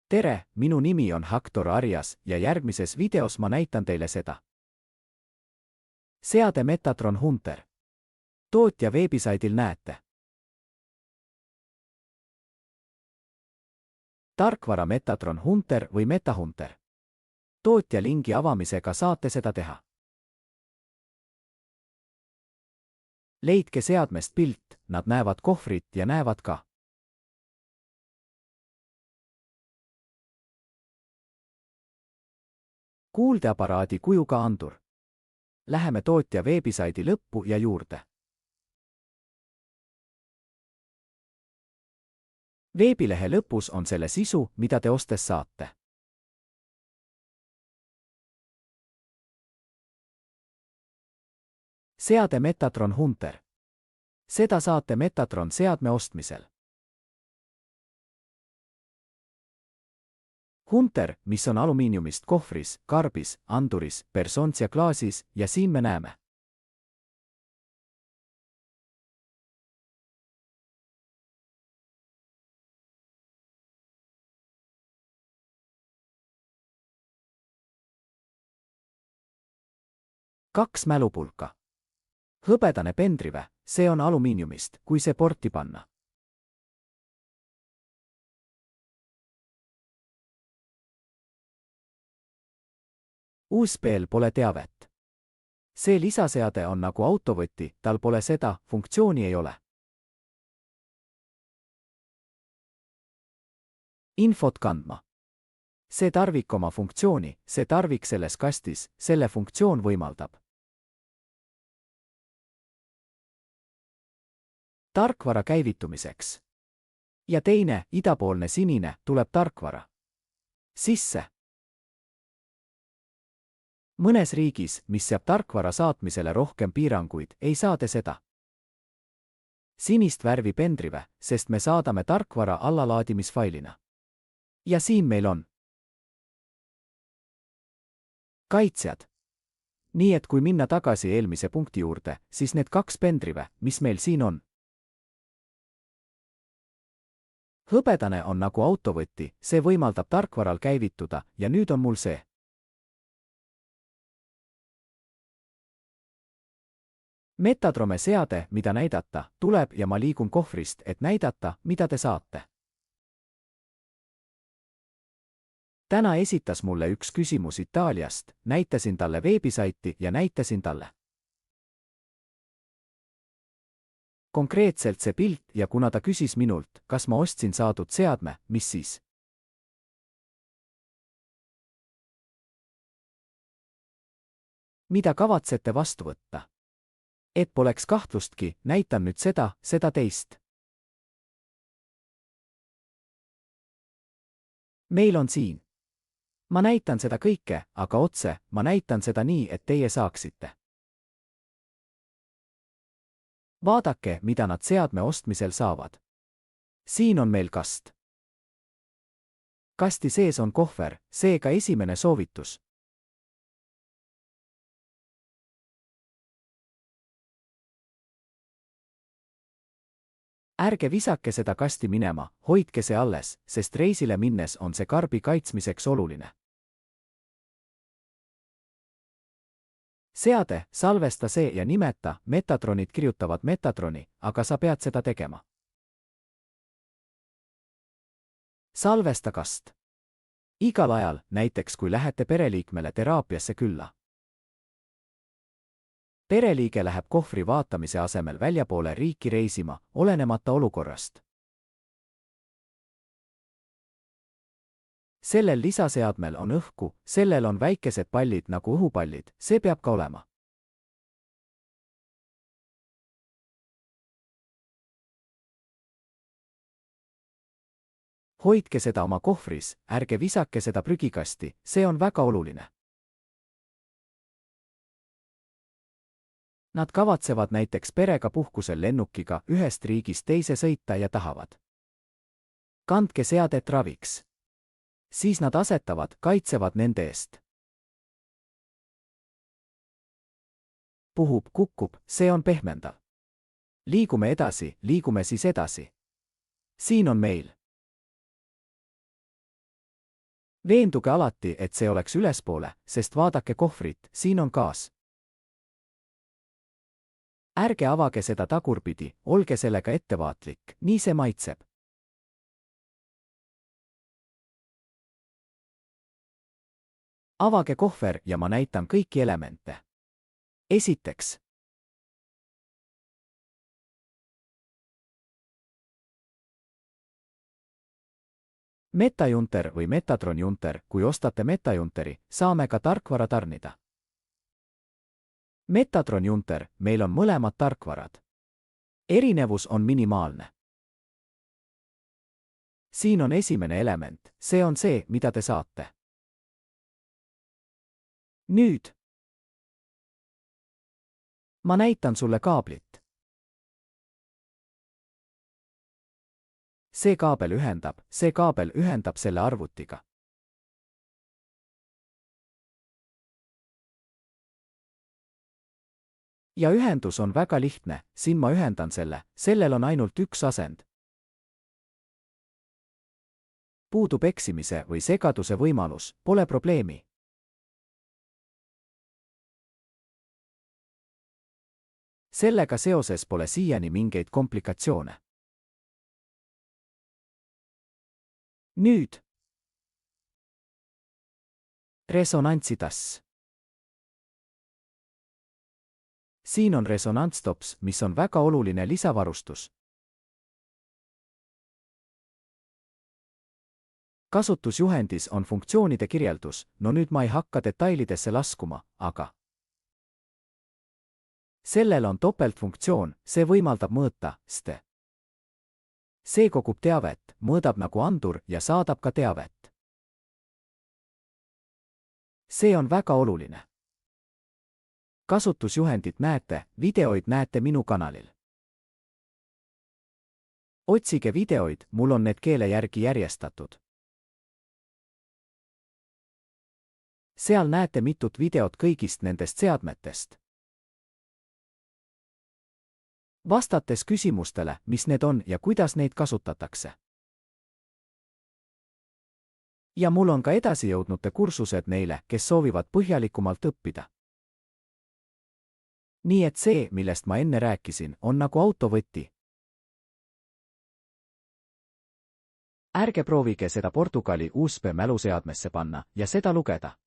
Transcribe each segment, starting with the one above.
Tere, minu nimi on Hector Arias ja järgmises videos ma näitan teile seda. Seade Metatron Hunter. Tootja veebisaidil näete. Tarkvara Metatron Hunter või MetaHunter. Tootja lingi avamisega saate seda teha. Leidke seadmest pilt, nad näevad kohvrit ja näevad ka. Kuuldeaparaadi kujuga andur. Läheme tootja veebisaidi lõppu ja juurde. Veebilehe lõpus on selle sisu, mida te ostes saate. Seade Metatron Hunter. Seda saate Metatron seadme ostmisel. Hunter, mis on alumiiniumist kohvris, karbis, anduris, persons ja klaasis ja siin me näeme. Kaks mälupulka. Hõbedane pendrive, see on alumiiniumist, kui see porti panna. USB-l pole teavet. See lisaseade on nagu autovõti, tal pole seda, funktsiooni ei ole. Infot kandma. See tarvik oma funktsiooni, see tarvik selles kastis, selle funktsioon võimaldab. Tarkvara käivitumiseks. Ja teine, idapoolne sinine, tuleb tarkvara. Sisse. Mõnes riigis, mis seab tarkvara saatmisele rohkem piiranguid, ei saa te seda. Sinist värvi pendrive, sest me saadame tarkvara allalaadimisfailina. Ja siin meil on kaitsjad. Nii et kui minna tagasi eelmise punkti juurde, siis need kaks pendrive, mis meil siin on. Hõbedane on nagu autovõti, see võimaldab tarkvaral käivituda ja nüüd on mul see. Metatrome seade, mida näidata, tuleb ja ma liigun kohvrist, et näidata, mida te saate. Täna esitas mulle üks küsimus Itaaliast, näitasin talle veebisaiti ja näitasin talle konkreetselt see pilt ja kuna ta küsis minult, kas ma ostsin saadud seadme, mis siis? Mida kavatsete vastu võtta? Et poleks kahtlustki, näitan nüüd seda teist. Meil on siin. Ma näitan seda kõike, aga otse, ma näitan seda nii, et teie saaksite. Vaadake, mida nad seadme ostmisel saavad. Siin on meil kast. Kasti sees on kohver, seega esimene soovitus. Ärge visake seda kasti minema, hoidke see alles, sest reisile minnes on see karbi kaitsmiseks oluline. Seade, salvesta see ja nimeta, Metatronid kirjutavad Metatroni, aga sa pead seda tegema. Salvesta kast. Igal ajal, näiteks kui lähete pereliikmele teraapiasse külla. Pereliige läheb kohvri vaatamise asemel väljapoole riiki reisima, olenemata olukorrast. Sellel lisaseadmel on õhku, sellel on väikesed pallid nagu õhupallid, see peab ka olema. Hoidke seda oma kohvris, ärge visake seda prügikasti, see on väga oluline. Nad kavatsevad näiteks perega puhkusel lennukiga ühest riigist teise sõita ja tahavad. Kandke seadet raviks. Siis nad asetavad, kaitsevad nende eest. Puhub, kukub, see on pehmendav. Liigume edasi, liigume siis edasi. Siin on meil Veenduge alati, et see oleks ülespoole, sest vaadake kohvrit, siin on gaas. Ärge avage seda tagurpidi, olge sellega ettevaatlik, nii see maitseb. Avage kohver ja ma näitan kõiki elemente. Esiteks. Metajunter või Metatron junter, kui ostate Metajunteri, saame ka tarkvara tarnida. Metatron junter, meil on mõlemad tarkvarad. Erinevus on minimaalne. Siin on esimene element, see on see, mida te saate. Nüüd. Ma näitan sulle kaablit. See kaabel ühendab selle arvutiga. Ja ühendus on väga lihtne, siin ma ühendan selle, sellel on ainult üks asend. Puudub eksimise või segaduse võimalus, pole probleemi. Sellega seoses pole siiani mingeid komplikatsioone. Nüüd. Resonantsitass. Siin on resonantstops, mis on väga oluline lisavarustus. Kasutusjuhendis on funktsioonide kirjeldus, no nüüd ma ei hakka detailidesse laskuma, aga sellel on topeltfunktsioon, see võimaldab mõõta, See kogub teavet, mõõdab nagu andur ja saadab ka teavet. See on väga oluline. Kasutusjuhendit näete, videoid näete minu kanalil. Otsige videoid, mul on need keele järgi järjestatud. Seal näete mitut videot kõigist nendest seadmetest. Vastates küsimustele, mis need on ja kuidas neid kasutatakse. Ja mul on ka edasijõudnute kursused neile, kes soovivad põhjalikumalt õppida. Nii et see, millest ma enne rääkisin, on nagu autovõti. Ärge proovige seda Portugali USB mäluseadmesse panna ja seda lugeda.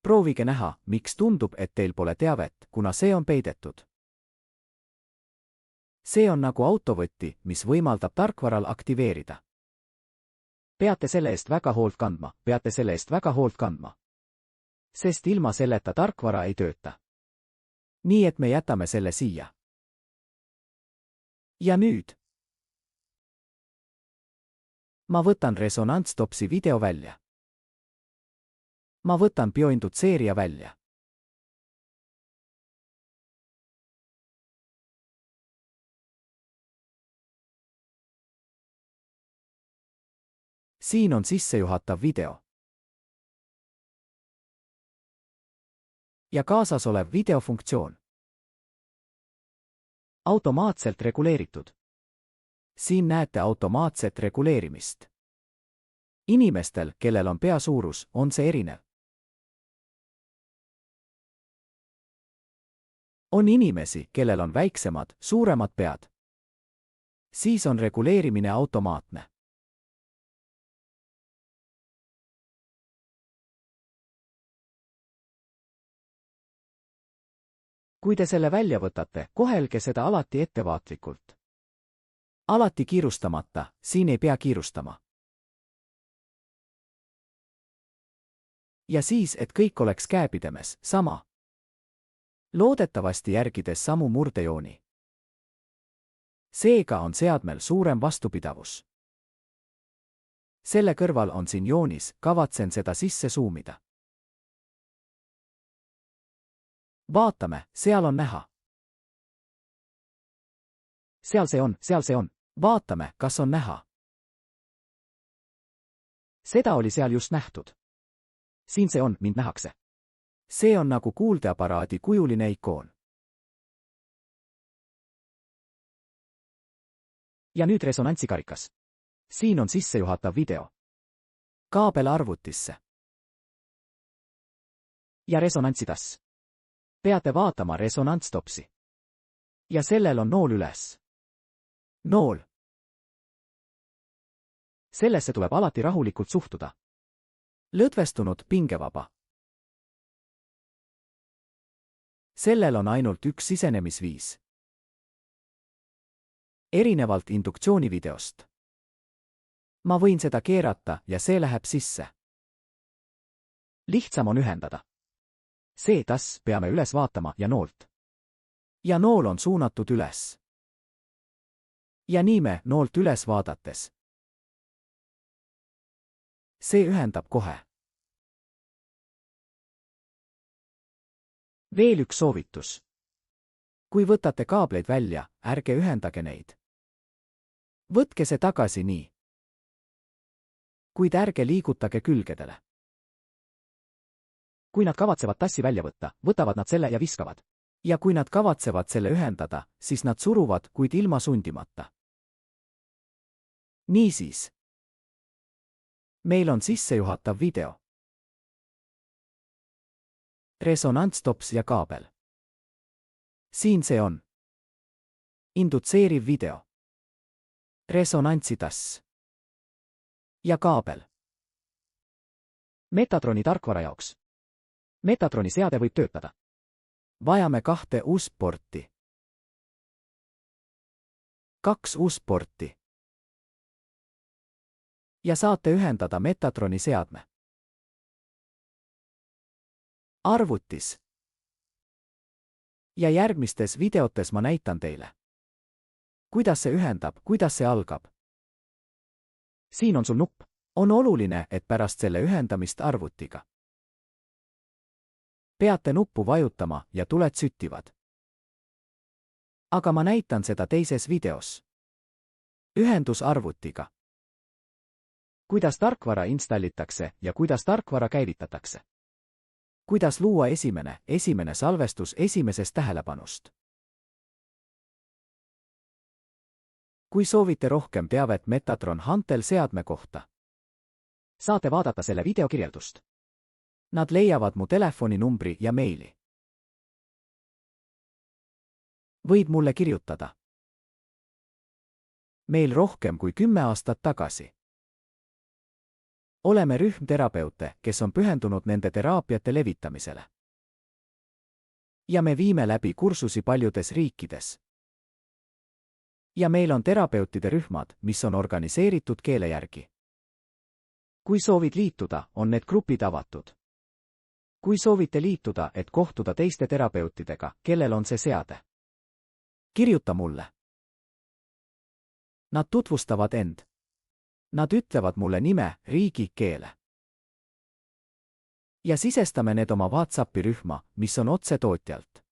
Proovige näha, miks tundub, et teil pole teavet, kuna see on peidetud. See on nagu autovõti, mis võimaldab tarkvaral aktiveerida. Peate selle eest väga hoolt kandma. Sest ilma selleta tarkvara ei tööta. Nii et me jätame selle siia. Ja nüüd. Ma võtan resonantstopsi video välja. Ma võtan bioindutseerija välja. Siin on sissejuhatav video. Ja kaasas olev videofunktsioon. Automaatselt reguleeritud. Siin näete automaatset reguleerimist. Inimestel, kellel on pea suurus, on see erinev. On inimesi, kellel on väiksemad, suuremad pead. Siis on reguleerimine automaatne. Kui te selle välja võtate, kohelge seda alati ettevaatlikult. Alati kiirustamata, siin ei pea kiirustama. Ja siis, et kõik oleks käepidemes, sama. Loodetavasti järgides samu murdejooni. Seega on seadmel suurem vastupidavus. Selle kõrval on siin joonis, kavatsen seda sisse suumida. Vaatame, seal on näha. Seal see on. Vaatame, kas on näha. Seda oli seal just nähtud. Siin see on, mind nähakse. See on nagu kuuldeaparaadi kujuline ikoon. Ja nüüd resonantsikarikas. Siin on sissejuhatav video. kaabel arvutisse. ja resonantsitass. peate vaatama resonantstopsi. ja sellel on nool üles. Nool. sellesse tuleb alati rahulikult suhtuda. Lõdvestunud, pingevaba. sellel on ainult üks sisenemisviis. erinevalt induktsioonivideost. ma võin seda keerata ja see läheb sisse. lihtsam on ühendada. see tass peame üles vaatama ja noolt. ja nool on suunatud üles. ja nii me noolt üles vaadates. see ühendab kohe. veel üks soovitus. kui võtate kaableid välja, ärge ühendage neid. võtke see tagasi nii. kuid ärge liigutage külgedele. kui nad kavatsevad tassi välja võtta, võtavad nad selle ja viskavad. ja kui nad kavatsevad selle ühendada, siis nad suruvad, kuid ilma sundimata. niisiis. meil on sissejuhatav video. resonantstops ja kaabel. siin see on. Indutseeriv video. Resonantsitass. ja kaabel. Metatroni tarkvara jaoks. Metatroni seade võib töötada. vajame 2 USB-porti. 2 USB-porti. ja saate ühendada Metatroni seadme. arvutis. ja järgmistes videotes ma näitan teile, kuidas see ühendab, kuidas see algab. siin on sul nupp. on oluline, et pärast selle ühendamist arvutiga peate nuppu vajutama ja tuled süttivad. aga ma näitan seda teises videos. ühendus arvutiga. kuidas tarkvara installitakse ja kuidas tarkvara käivitatakse. kuidas luua esimene salvestus esimesest tähelepanust. kui soovite rohkem teavet Metatron Hantel seadme kohta, saate vaadata selle video kirjeldust. Nad leiavad mu telefoninumbri ja meili. võid mulle kirjutada. meil rohkem kui 10 aastat tagasi. oleme rühm terapeute, kes on pühendunud nende teraapiate levitamisele. ja me viime läbi kursusi paljudes riikides. ja meil on terapeutide rühmad, mis on organiseeritud keele järgi. kui soovid liituda, on need grupid avatud. kui soovite liituda, et kohtuda teiste terapeutidega, kellel on see seade, kirjuta mulle. Nad tutvustavad end. Nad ütlevad mulle nime, riigi, keele. ja sisestame need oma WhatsAppi rühma, mis on otse tootjalt.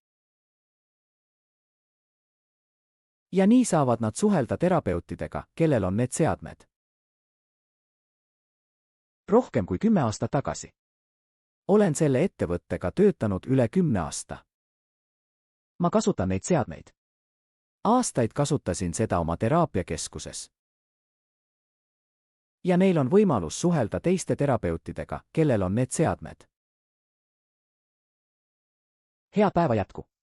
ja nii saavad nad suhelda terapeutidega, kellel on need seadmed. rohkem kui 10 aastat tagasi. olen selle ettevõttega töötanud üle 10 aasta. ma kasutan neid seadmeid. aastaid kasutasin seda oma teraapiakeskuses. ja neil on võimalus suhelda teiste terapeutidega, kellel on need seadmed. head päeva jätku!